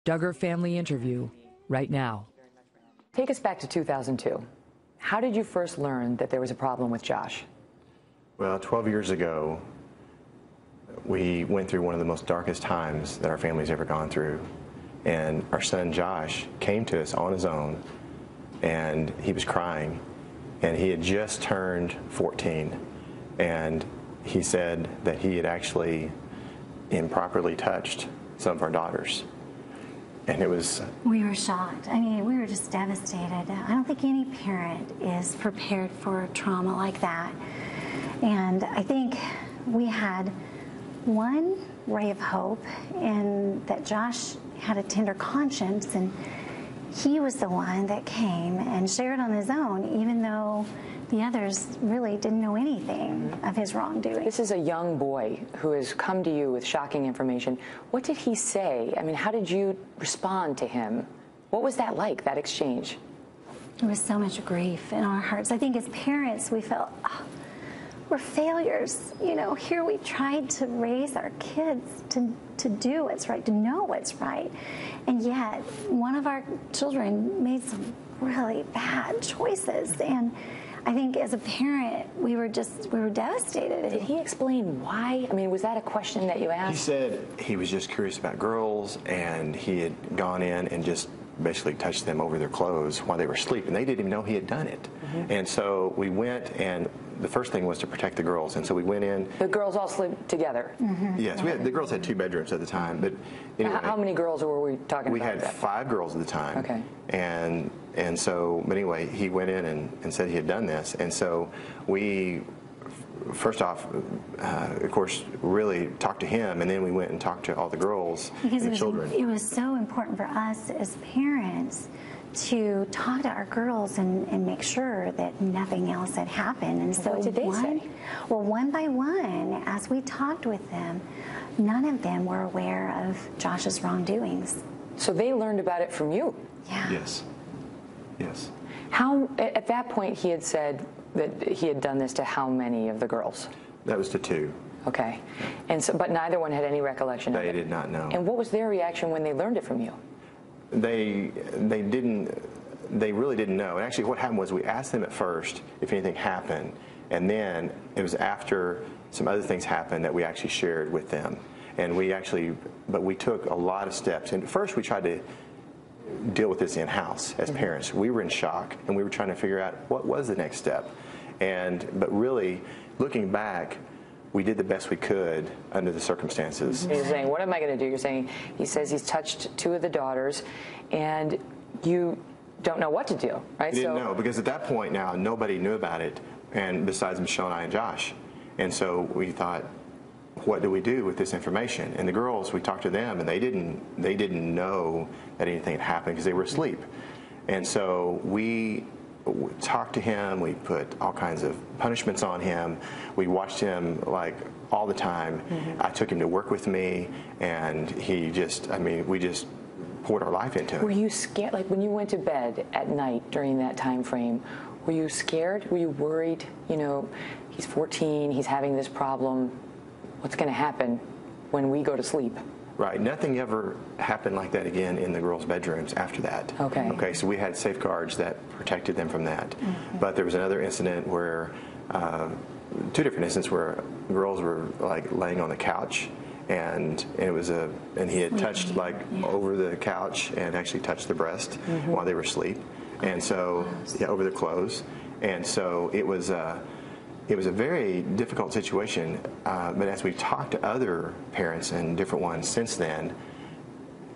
Duggar family interview right now. Take us back to 2002. How did you first learn that there was a problem with Josh? Well, 12 years ago, we went through one of the most darkest times that our family's ever gone through. And our son Josh came to us on his own, and he was crying. And he had just turned 14. And he said that he had actually improperly touched some of our daughters. And it was... We were shocked. I mean, we were just devastated. I don't think any parent is prepared for trauma like that. And I think we had one ray of hope in that Josh had a tender conscience, and he was the one that came and shared on his own, even though the others really didn't know anything of his wrongdoing. This is a young boy who has come to you with shocking information. What did he say? I mean, how did you respond to him? What was that like, that exchange? There was so much grief in our hearts. I think as parents, we felt, oh, we're failures. You know, here we tried to raise our kids to do what's right, to know what's right. And yet, one of our children made some really bad choices. And I think as a parent, we were devastated. Did he explain why? I mean, was that a question that you asked? He said he was just curious about girls, and he had gone in and just basically touched them over their clothes while they were asleep, and they didn't even know he had done it. And so we went, and the first thing was to protect the girls, and so we went in. The girls all slept together? Yes, the girls had 2 bedrooms at the time, but anyway, how many girls were we talking about? We had 5 girls at the time. Okay. And so, but anyway, he went in and said he had done this, and so we, first off, of course, really talked to him, and then we went and talked to all the girls and the children. It was so important for us as parents to talk to our girls and make sure that nothing else had happened. And so what did they say? Well, one by one, as we talked with them, none of them were aware of Josh's wrongdoings. So they learned about it from you? Yeah. Yes. Yes. How, at that point, he had said that he had done this to how many of the girls? That was to 2. Okay. And so, but neither one had any recollection of it? They did not know. And what was their reaction when they learned it from you? They really didn't know. And actually what happened was we asked them at first if anything happened, and then it was after some other things happened that we actually shared with them. And but we took a lot of steps. And first we tried to deal with this in-house as parents. We were in shock, and we were trying to figure out what was the next step. But really, looking back, we did the best we could under the circumstances. You're saying, what am I going to do? You're saying, he says he's touched 2 of the daughters, and you don't know what to do, right? We didn't know, because at that point now, nobody knew about it, and besides Michelle and I and Josh. And so we thought, what do we do with this information? And the girls, we talked to them, and they didn't know that anything had happened because they were asleep. And so we talked to him. We put all kinds of punishments on him. We watched him like all the time. I took him to work with me, and we just poured our life into him. Were you scared? Like when you went to bed at night during that time frame, were you scared? Were you worried? You know, he's 14, he's having this problem. What's going to happen when we go to sleep? Right. Nothing ever happened like that again in the girls' bedrooms after that. Okay. Okay, so we had safeguards that protected them from that. But there was another incident where, 2 different incidents where girls were like laying on the couch, and he had touched over the couch and actually touched their breast while they were asleep. And so, over the clothes. And so it was a very difficult situation, but as we've talked to other parents and different ones since then,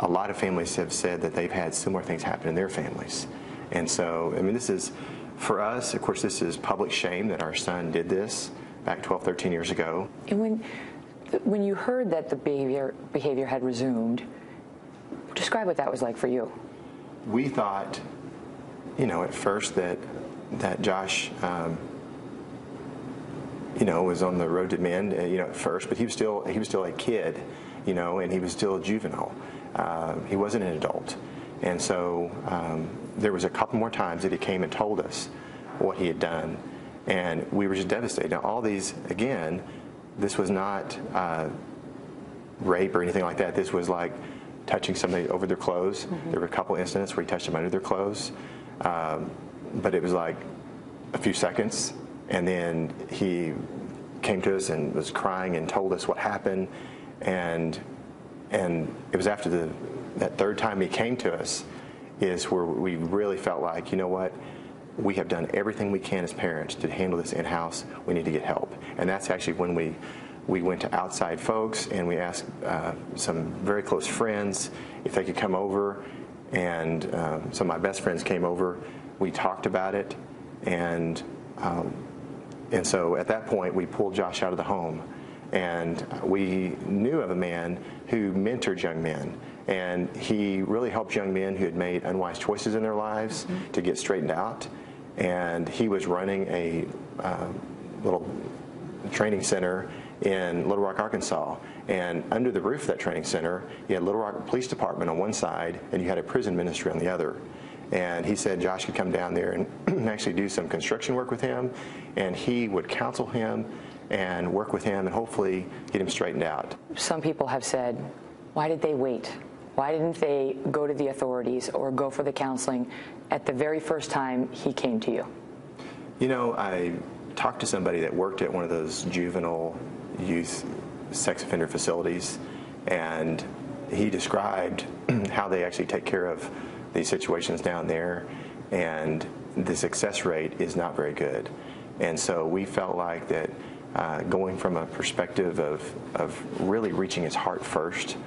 a lot of families have said that they've had similar things happen in their families. And so, I mean, this is, for us, of course, this is public shame that our son did this back 12, 13 years ago. And when you heard that the behavior had resumed, describe what that was like for you. We thought, at first that Josh, was on the road to mend, at first, but he was still a kid, and he was still a juvenile. He wasn't an adult. And so there was a couple more times that he came and told us what he had done, and we were just devastated. Now, all these, again, this was not rape or anything like that. This was like touching somebody over their clothes. There were a couple incidents where he touched them under their clothes, but it was like a few seconds, and then he came to us and was crying and told us what happened, and it was after that third time he came to us is where we really felt like, you know what, we have done everything we can as parents to handle this in-house. We need to get help. And that's actually when we went to outside folks, and we asked some very close friends if they could come over, and some of my best friends came over. We talked about it, and so at that point we pulled Josh out of the home, and we knew of a man who mentored young men, and he really helped young men who had made unwise choices in their lives to get straightened out. And he was running a little training center in Little Rock, Arkansas. And under the roof of that training center, you had Little Rock Police Department on one side, and you had a prison ministry on the other. And he said Josh could come down there and actually do some construction work with him, and he would counsel him and work with him and hopefully get him straightened out. Some people have said, why did they wait? Why didn't they go to the authorities or go for the counseling at the very first time he came to you? You know, I talked to somebody that worked at one of those juvenile youth sex offender facilities, and he described how they actually take care of these situations down there, and the success rate is not very good. And so we felt like that going from a perspective of really reaching his heart first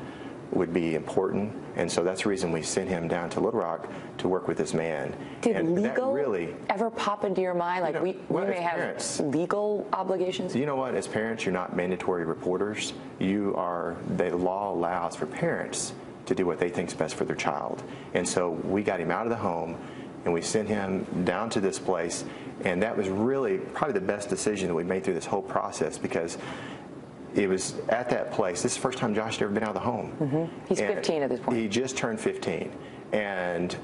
would be important, and so that's the reason we sent him down to Little Rock to work with this man. Did and legal really ever pop into your mind? Like, we may have parents, legal obligations? You know what? As parents, you're not mandatory reporters. You are. The law allows for parents to do what they think is best for their child. And so we got him out of the home, and we sent him down to this place, and that was really probably the best decision that we made through this whole process, because it was at that place. This is the first time Josh had ever been out of the home. He's 15 at this point. He just turned 15. And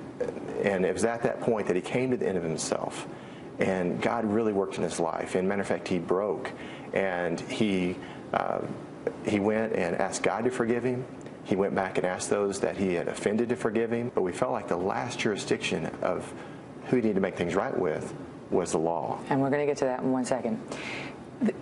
it was at that point that he came to the end of himself. And God really worked in his life. And matter of fact, he broke. And he went and asked God to forgive him. He went back and asked those that he had offended to forgive him. But we felt like the last jurisdiction of who he needed to make things right with was the law. And we're going to get to that in 1 second.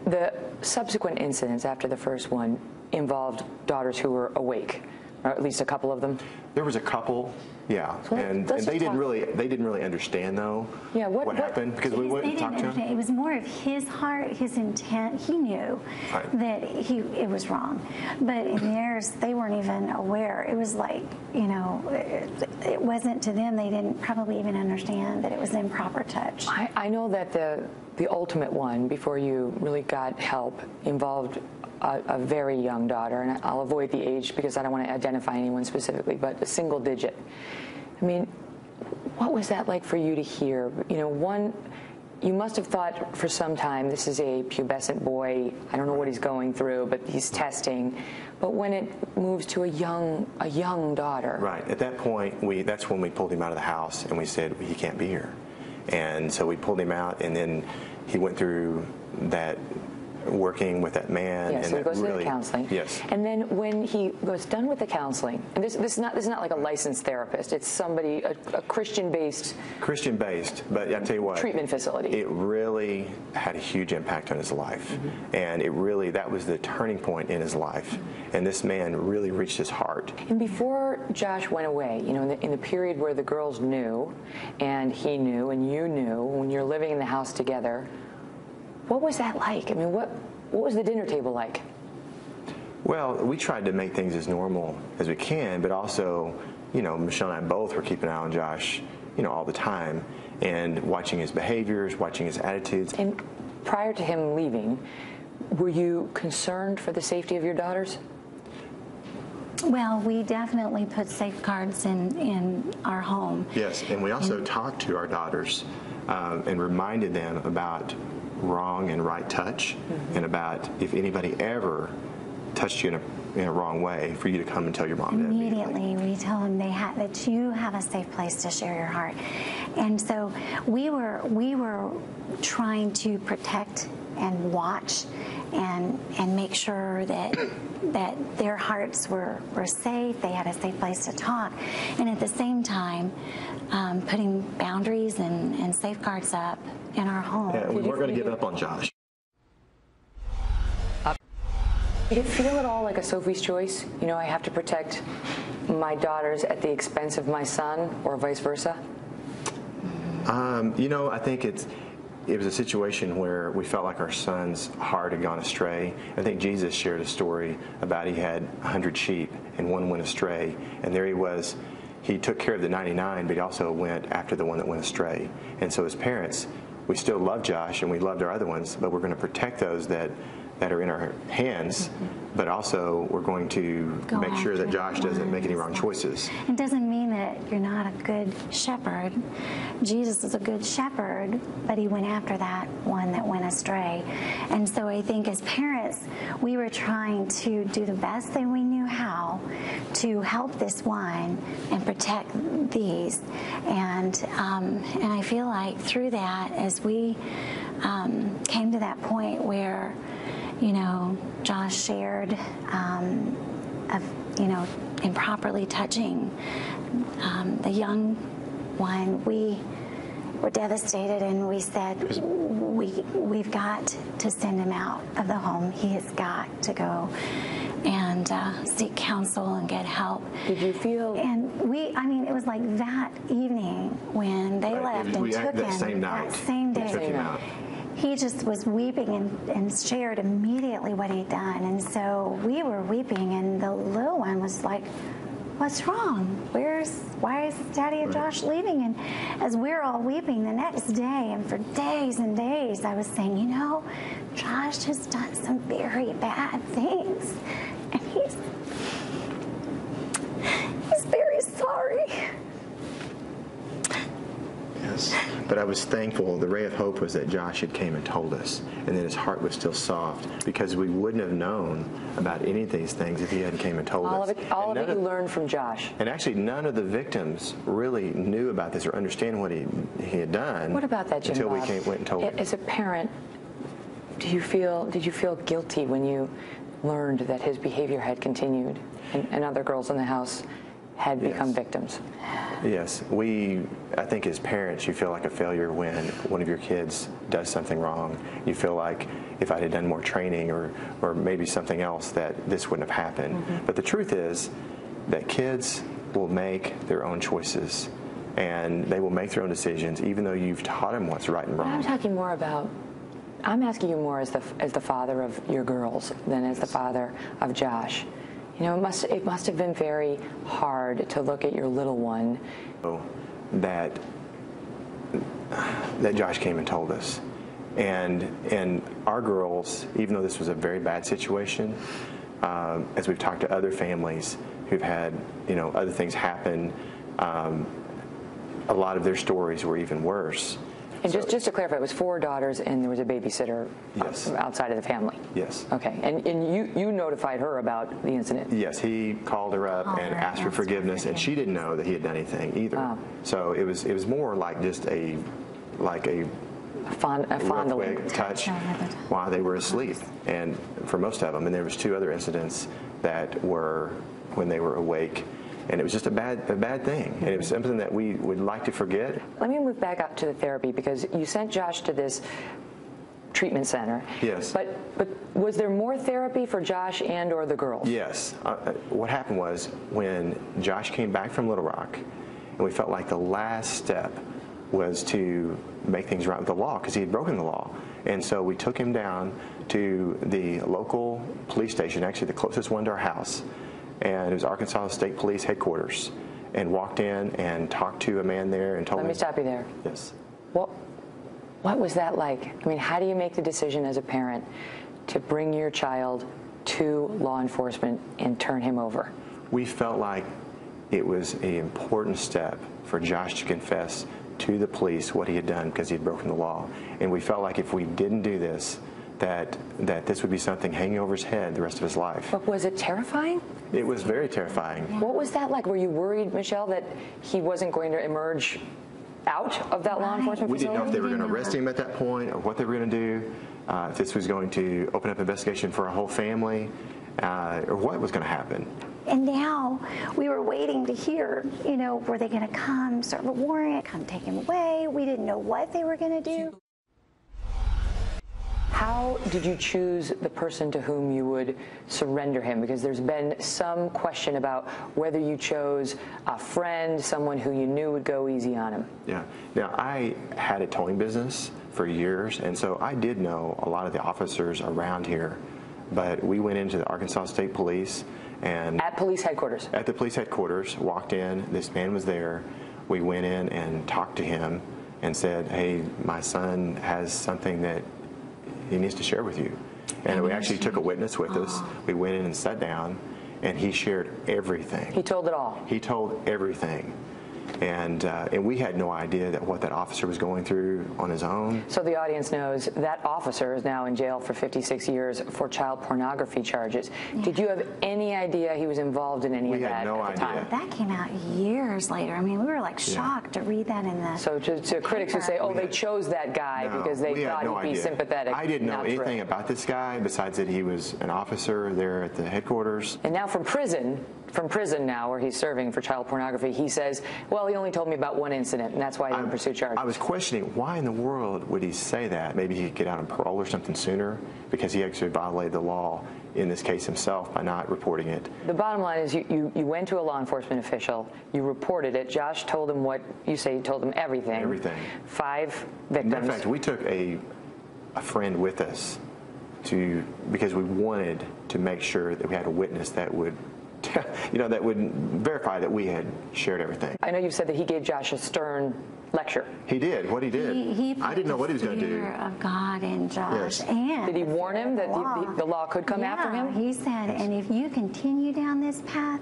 The subsequent incidents after the first one involved daughters who were awake, or at least a couple of them. There was a couple, yeah, so and they didn't really understand though. Yeah, what happened, because we went and talked to him. It was more of his heart, his intent. He knew that it was wrong, but in theirs, they weren't even aware. It was like, you know, it wasn't to them. They didn't probably even understand that it was improper touch. I know that the ultimate one, before you really got help, involved a very young daughter, and I'll avoid the age because I don't want to identify anyone specifically, but a single digit. I mean, what was that like for you to hear? You know, you must have thought for some time, this is a pubescent boy, I don't know what he's going through, but he's testing. But when it moves to a young daughter. Right, at that point, that's when we pulled him out of the house and we said, he can't be here. And so we pulled him out, and then he went through that working with that man. Yeah, and so he goes really, to the counseling. Yes. And then when he was done with the counseling, and this is not like a licensed therapist. It's somebody, a Christian-based. Christian-based, but I tell you what. Treatment facility. It really had a huge impact on his life. And that was the turning point in his life. And this man really reached his heart. And before Josh went away, you know, in the period where the girls knew, and he knew, and you knew, when you're living in the house together, what was that like? I mean, what was the dinner table like? Well, we tried to make things as normal as we can, but also, you know, Michelle and I both were keeping an eye on Josh, you know, all the time, and watching his behaviors, watching his attitudes. And prior to him leaving, were you concerned for the safety of your daughters? Well, we definitely put safeguards in our home. Yes, and we also talked to our daughters and reminded them about wrong and right touch, and about if anybody ever touched you in a wrong way, for you to come and tell your mom. Immediately, we tell them that you have a safe place to share your heart, and so we were trying to protect and watch and make sure that their hearts were safe, they had a safe place to talk, and at the same time putting boundaries and safeguards up in our home. Yeah, we weren't going to give up on Josh. Did it feel at all like a Sophie's Choice? You know, I have to protect my daughters at the expense of my son, or vice versa? You know, I think it was a situation where we felt like our son's heart had gone astray. I think Jesus shared a story about he had 100 sheep and one went astray. And there he was. He took care of the 99, but he also went after the one that went astray. And so as parents, we still love Josh and we loved our other ones, but we're going to protect those that are in our hands, but also we're going to make sure that Josh doesn't make any wrong choices. It doesn't mean that you're not a good shepherd. Jesus is a good shepherd, but he went after that one that went astray. And so I think as parents, we were trying to do the best that we knew how to help this one and protect these. And I feel like through that, as we came to that point where, you know, Josh shared of, you know, improperly touching the young one, we were devastated, and we said, we've got to send him out of the home. He has got to go and seek counsel and get help. Did you feel? And I mean, it was like that evening when they left and took him. That same night. That same day. Took him out. He just was weeping and shared immediately what he'd done. And so we were weeping, and the little one was like, what's wrong? Why is Daddy and Josh leaving? And as we're all weeping the next day, and for days and days, I was saying, you know, Josh has done some very bad things, and he's very sorry. Yes. But I was thankful. The ray of hope was that Josh had came and told us, and that his heart was still soft, because we wouldn't have known about any of these things if he hadn't came and told us. All of it you learned from Josh. And actually, none of the victims really knew about this or understand what he had done. What about that, Jim until Bob? we went and told him. As a parent, did you feel guilty when you learned that his behavior had continued and other girls in the house had become victims? Yes. I think as parents, you feel like a failure when one of your kids does something wrong. You feel like if I had done more training or maybe something else, that this wouldn't have happened. Mm-hmm. But the truth is that kids will make their own choices, and they will make their own decisions, even though you've taught them what's right and wrong. I'm asking you more as the father of your girls than as the father of Josh. You know, it must have been very hard to look at your little one. That Josh came and told us, and our girls, even though this was a very bad situation, as we've talked to other families who've had, you know, other things happen, a lot of their stories were even worse. And just to clarify, it was 4 daughters, and there was a babysitter outside of the family? Yes. Okay. And you notified her about the incident? Yes. He called her up and asked for forgiveness, and she didn't know that he had done anything either. Oh. So it was more like just a fondling touch while they were asleep, and for most of them. And there was 2 other incidents that were when they were awake. And it was just a bad thing, and it was something that we would like to forget. Let me move back up to the therapy, because you sent Josh to this treatment center. Yes. But was there more therapy for Josh and or the girls? Yes. What happened was when Josh came back from Little Rock, and we felt like the last step was to make things right with the law, because he had broken the law. And so we took him down to the local police station, actually the closest one to our house. And it was Arkansas State Police headquarters, and walked in and talked to a man there and told him. Let me stop you there. Yes. What was that like? I mean, how do you make the decision as a parent to bring your child to law enforcement and turn him over? We felt like it was an important step for Josh to confess to the police what he had done, because he had broken the law. And we felt like if we didn't do this, that this would be something hanging over his head the rest of his life. But was it terrifying? It was very terrifying. What was that like? Were you worried, Michelle, that he wasn't going to emerge out of that law enforcement facility? We didn't know if they were going to arrest him at that point or what they were going to do. if this was going to open up an investigation for a whole family, or what was going to happen. And now we were waiting to hear, were they going to come serve a warrant, come take him away? We didn't know what they were going to do. How did you choose the person to whom you would surrender him? Because there's been some question about whether you chose a friend, someone who you knew would go easy on him. Yeah. Now, I had a towing business for years, and so I did know a lot of the officers around here. But we went into the Arkansas State Police and... At police headquarters? At the police headquarters, walked in, this man was there. We went in and talked to him and said, hey, my son has something that he needs to share with you. And we actually took a witness with us. We went in and sat down, and he shared everything. He told it all? He told everything. And we had no idea that what that officer was going through on his own. So the audience knows that officer is now in jail for 56 years for child pornography charges. Yeah. Did you have any idea he was involved in any of that? We had no idea. That came out years later. I mean, we were like shocked to read that in the So to critics who say, they chose that guy because they thought he'd be sympathetic. I didn't know anything about this guy besides that he was an officer there at the headquarters. And now from prison now, where he's serving for child pornography, he says, well, he only told me about one incident, and that's why I didn't pursue charges. I was questioning, why in the world would he say that? Maybe he could get out on parole or something sooner, because he actually violated the law in this case himself by not reporting it. The bottom line is you went to a law enforcement official, you reported it. Josh told him what you say, you told him everything. Everything. 5 victims. In fact, we took a friend with us because we wanted to make sure that we had a witness that would that would verify that we had shared everything. I know you said that he gave Josh a stern lecture. He did. What he did. I didn't know what he was going to do. Fear of God in Josh. Yes. And did he warn him that the law could come after him? He said, and if you continue down this path,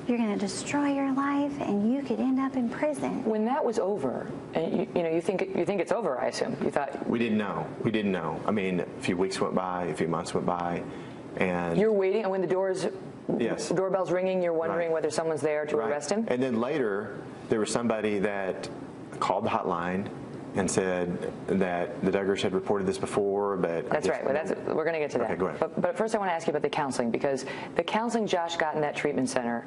you're going to destroy your life, and you could end up in prison. When that was over, and you think it's over, I assume. You thought we didn't know. We didn't know. I mean, a few weeks went by, a few months went by, and you're waiting, and when the doorbell's ringing, you're wondering whether someone's there to arrest him? And then later, there was somebody that called the hotline and said that the Duggars had reported this before, but... That's right. Well, we're going to get to that. Okay, go ahead. But first I want to ask you about the counseling, because the counseling Josh got in that treatment center,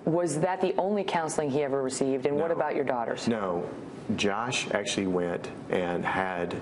was that the only counseling he ever received? And what about your daughters? No. Josh actually went and had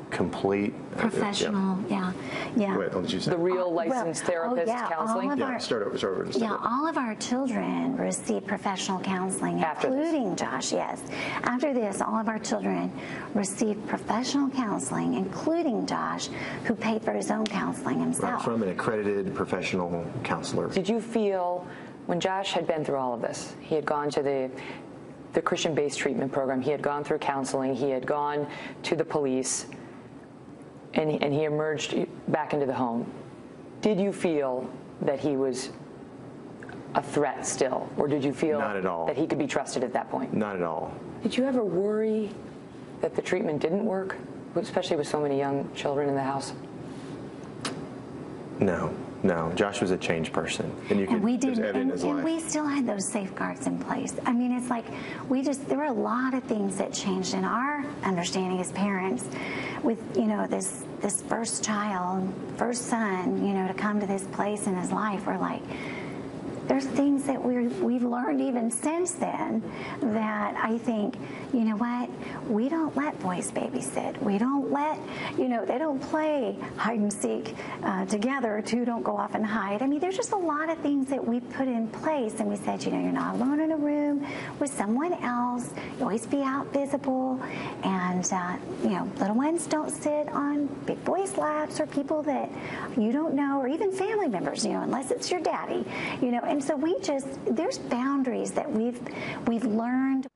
complete professional, yeah. Wait, what did you say? The real licensed therapist counseling? Start over. All of our children received professional counseling, including Josh, yes. After this, all of our children received professional counseling, including Josh, who paid for his own counseling himself. Right, from an accredited professional counselor. Did you feel, when Josh had been through all of this, he had gone to the Christian-based treatment program, he had gone through counseling, he had gone to the police, and he emerged back into the home. Did you feel that he was a threat still? Or did you feel Not at all. that he could be trusted at that point? Not at all. Did you ever worry that the treatment didn't work, especially with so many young children in the house? No. Josh was a changed person, and we still had those safeguards in place. I mean, it's like there were a lot of things that changed in our understanding as parents with this first child, first son, to come to this place in his life. We're like, there's things that we've learned even since then that I think, you know what, we don't let boys babysit. We don't let, they don't play hide and seek together. Two don't go off and hide. I mean, there's just a lot of things that we put in place, and we said, you're not alone in a room with someone else. You always be out visible, and little ones don't sit on big boys' laps or people that you don't know, or even family members, unless it's your daddy, And so there's boundaries that we've learned.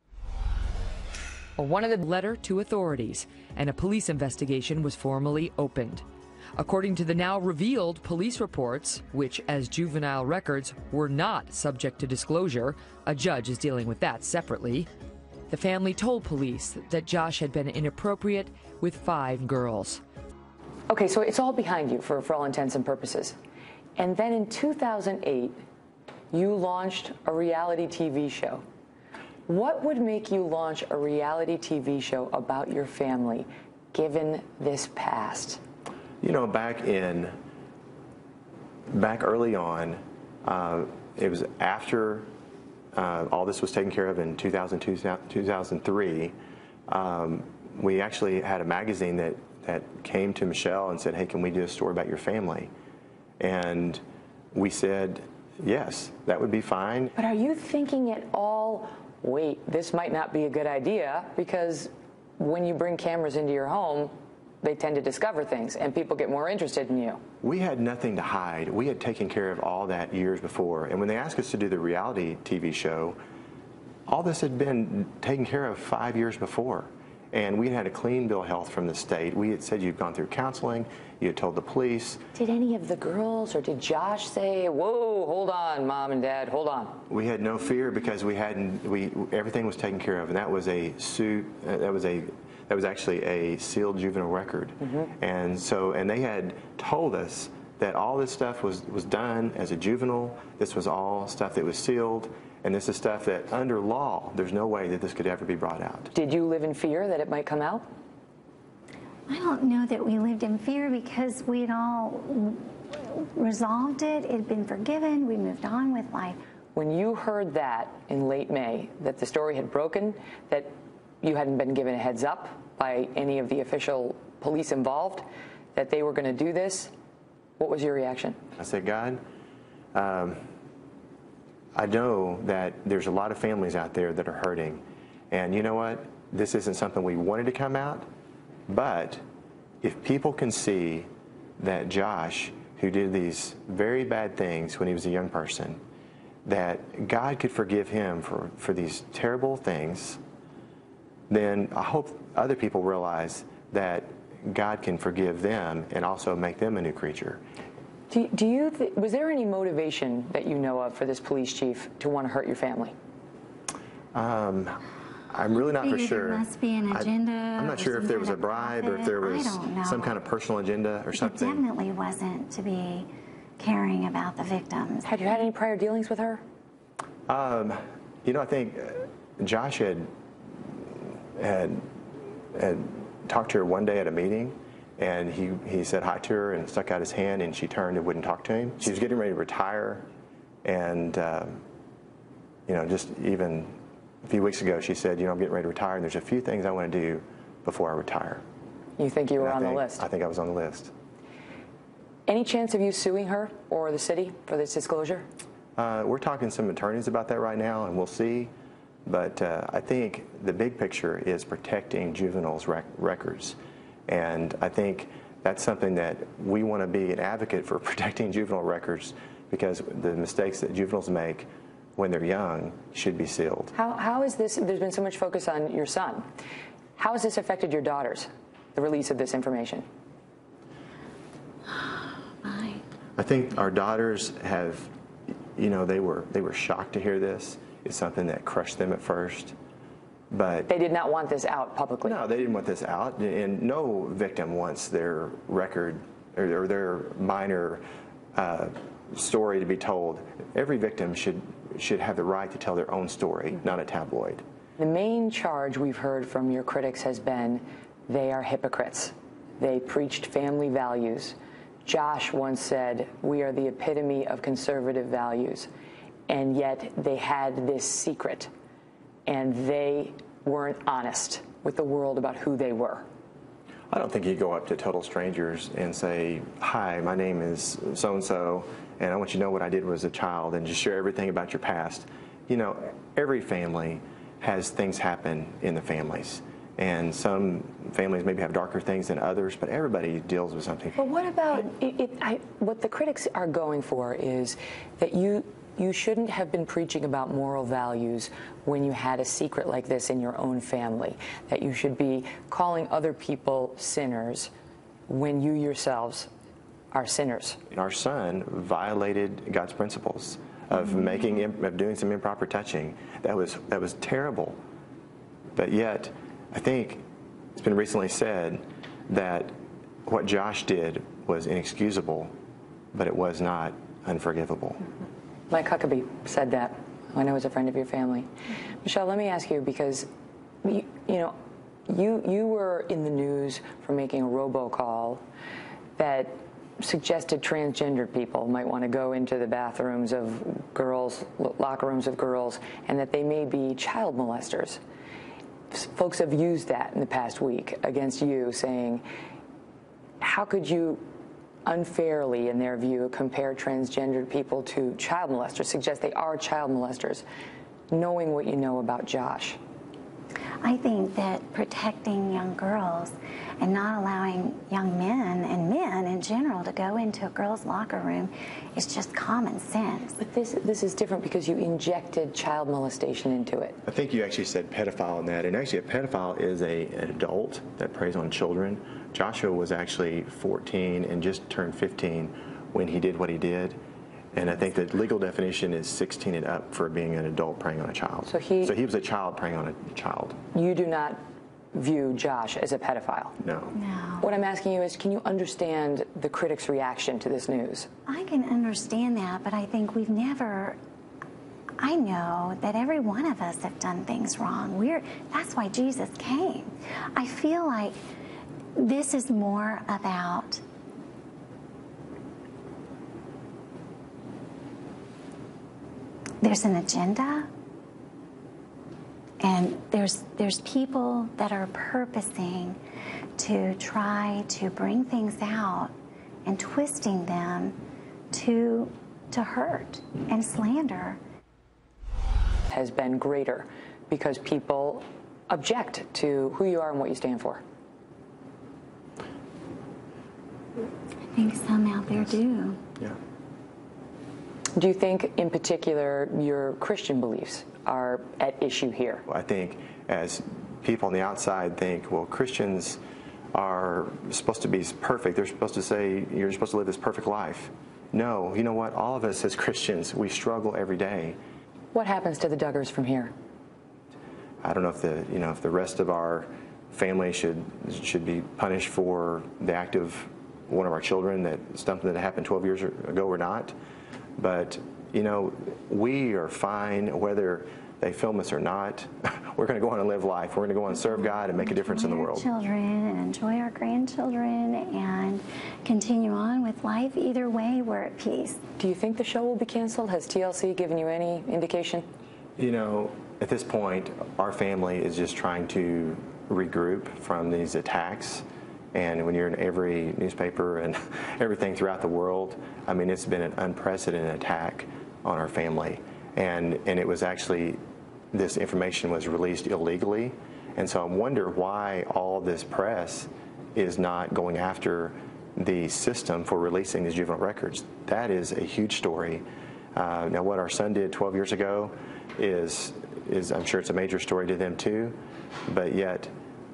One of the letter to authorities, and a police investigation was formally opened. According to the now revealed police reports, which as juvenile records were not subject to disclosure, a judge is dealing with that separately, the family told police that Josh had been inappropriate with 5 girls. Okay, so it's all behind you for all intents and purposes. And then in 2008, you launched a reality TV show. What would make you launch a reality TV show about your family, given this past? You know, back early on, it was after all this was taken care of in 2002, 2003. We actually had a magazine that came to Michelle and said, "Hey, can we do a story about your family?" And we said, yes, that would be fine. But are you thinking at all, wait, this might not be a good idea, because when you bring cameras into your home, they tend to discover things and people get more interested in you? We had nothing to hide. We had taken care of all that years before. And when they asked us to do the reality TV show, all this had been taken care of 5 years before. And we had a clean bill of health from the state. We had said you'd gone through counseling, you had told the police. Did any of the girls or did Josh say, whoa, hold on, Mom and Dad, hold on? We had no fear because everything was taken care of. And that was a suit, that was actually a sealed juvenile record. Mm-hmm. And they had told us that all this stuff was done as a juvenile. This was all stuff that was sealed. And this is stuff that, under law, there's no way that this could ever be brought out. Did you live in fear that it might come out? I don't know that we lived in fear because we'd all resolved it. It had been forgiven. We moved on with life. When you heard that in late May, that the story had broken, that you hadn't been given a heads up by any of the official police involved, that they were going to do this, what was your reaction? I said, God, I know that there's a lot of families out there that are hurting. And you know what? This isn't something we wanted to come out. But if people can see that Josh, who did these very bad things when he was a young person, that God could forgive him for these terrible things, then I hope other people realize that God can forgive them and also make them a new creature. Was there any motivation that you know of for this police chief to want to hurt your family? I'm really not for sure. There must be an agenda. I'm not sure if there was a bribe or if there was some kind of personal agenda or something. It definitely wasn't to be caring about the victims. Had you had any prior dealings with her? You know, I think Josh had talked to her one day at a meeting, and he said hi to her and stuck out his hand, and she turned and wouldn't talk to him. She was getting ready to retire, and you know, just even a few weeks ago, she said, you know, I'm getting ready to retire, and there's a few things I want to do before I retire. You think you were on the list? I think I was on the list. Any chance of you suing her or the city for this disclosure? We're talking to some attorneys about that right now, and we'll see. But I think the big picture is protecting juveniles' records. And I think that's something that we want to be an advocate for, protecting juvenile records, because the mistakes that juveniles make when they're young should be sealed. How is this, there's been so much focus on your son. How has this affected your daughters, the release of this information? I think our daughters have, you know, they were shocked to hear this. It's something that crushed them at first. But they did not want this out publicly. No, they didn't want this out, and no victim wants their record or their minor story to be told. Every victim should have the right to tell their own story, not a tabloid. The main charge we've heard from your critics has been they are hypocrites. They preached family values. Josh once said, we are the epitome of conservative values, and yet they had this secret, and they weren't honest with the world about who they were. I don't think you go up to total strangers and say, hi, my name is so-and-so, and I want you to know what I did as a child, and just share everything about your past. You know, every family has things happen in the families. And some families maybe have darker things than others, but everybody deals with something. But what about, what the critics are going for is that you shouldn't have been preaching about moral values when you had a secret like this in your own family, that you should be calling other people sinners when you yourselves are sinners. Our son violated God's principles of doing some improper touching. That was terrible. But yet, I think it's been recently said that what Josh did was inexcusable, but it was not unforgivable. Mike Huckabee said that. I know he's a friend of your family. Michelle, let me ask you, because you were in the news for making a robocall that suggested transgendered people might want to go into the bathrooms of girls, locker rooms of girls, and that they may be child molesters. Folks have used that in the past week against you, saying, how could you unfairly, in their view, compare transgendered people to child molesters, suggest they are child molesters, knowing what you know about Josh? I think that protecting young girls and not allowing young men and men in general to go into a girls' locker room is just common sense. But this is different because you injected child molestation into it. I think you actually said pedophile in that, and actually a pedophile is an adult that preys on children. Joshua was actually 14 and just turned 15 when he did what he did. And I think the legal definition is 16 and up for being an adult preying on a child. So he was a child preying on a child. You do not view Josh as a pedophile? No. What I'm asking you is, can you understand the critics' reaction to this news? I can understand that, but I think I know that every one of us have done things wrong. That's why Jesus came. I feel like this is more about there's an agenda, and there's people that are purposing to try to bring things out and twisting them to hurt and slander. Has been greater because people object to who you are and what you stand for. I think some out there do. Yeah. Do you think, in particular, your Christian beliefs are at issue here? I think as people on the outside think, well, Christians are supposed to be perfect. They're supposed to say, you're supposed to live this perfect life. No, you know what? All of us as Christians, we struggle every day. What happens to the Duggars from here? I don't know if the rest of our family should be punished for the act of one of our children, that something that happened 12 years ago or not. But, we are fine whether they film us or not. We're going to go on and live life. We're going to go on and serve God and make a difference in the world. Enjoy our children and enjoy our grandchildren and continue on with life. Either way, we're at peace. Do you think the show will be canceled? Has TLC given you any indication? At this point, our family is just trying to regroup from these attacks. And when you're in every newspaper and everything throughout the world, I mean, it's been an unprecedented attack on our family. And it was actually, this information was released illegally. And so I wonder why all this press is not going after the system for releasing these juvenile records. That is a huge story. Now, what our son did 12 years ago is I'm sure it's a major story to them too, but yet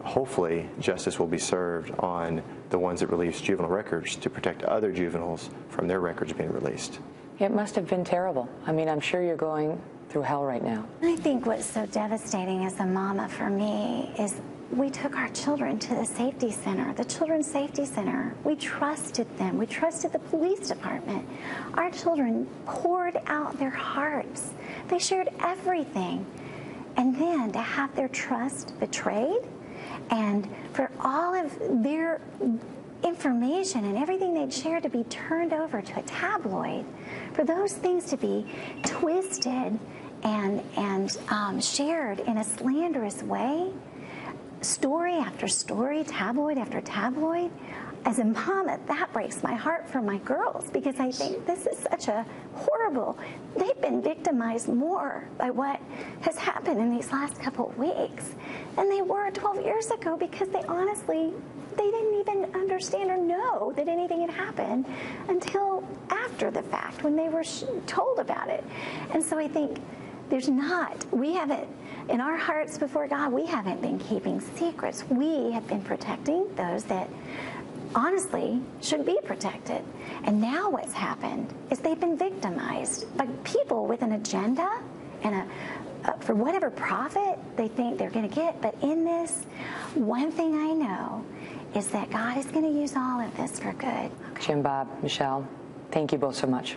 hopefully justice will be served on the ones that release juvenile records to protect other juveniles from their records being released. It must have been terrible. I mean, I'm sure you're going through hell right now. I think what's so devastating as a mama for me is we took our children to the safety center, the Children's Safety Center. We trusted them. We trusted the police department. Our children poured out their hearts. They shared everything. And then to have their trust betrayed, and for all of their information and everything they'd shared to be turned over to a tabloid, for those things to be twisted and shared in a slanderous way, story after story, tabloid after tabloid, as a mom, that breaks my heart for my girls, because I think this is such a horrible, they've been victimized more by what has happened in these last couple of weeks than they were 12 years ago, because they didn't even understand or know that anything had happened until after the fact, when they were told about it. And so I think we haven't, in our hearts before God, we haven't been keeping secrets. We have been protecting those that honestly should be protected. And now what's happened is they've been victimized by people with an agenda and for whatever profit they think they're going to get. But in this, one thing I know is that God is going to use all of this for good. Jim, Bob, Michelle, thank you both so much.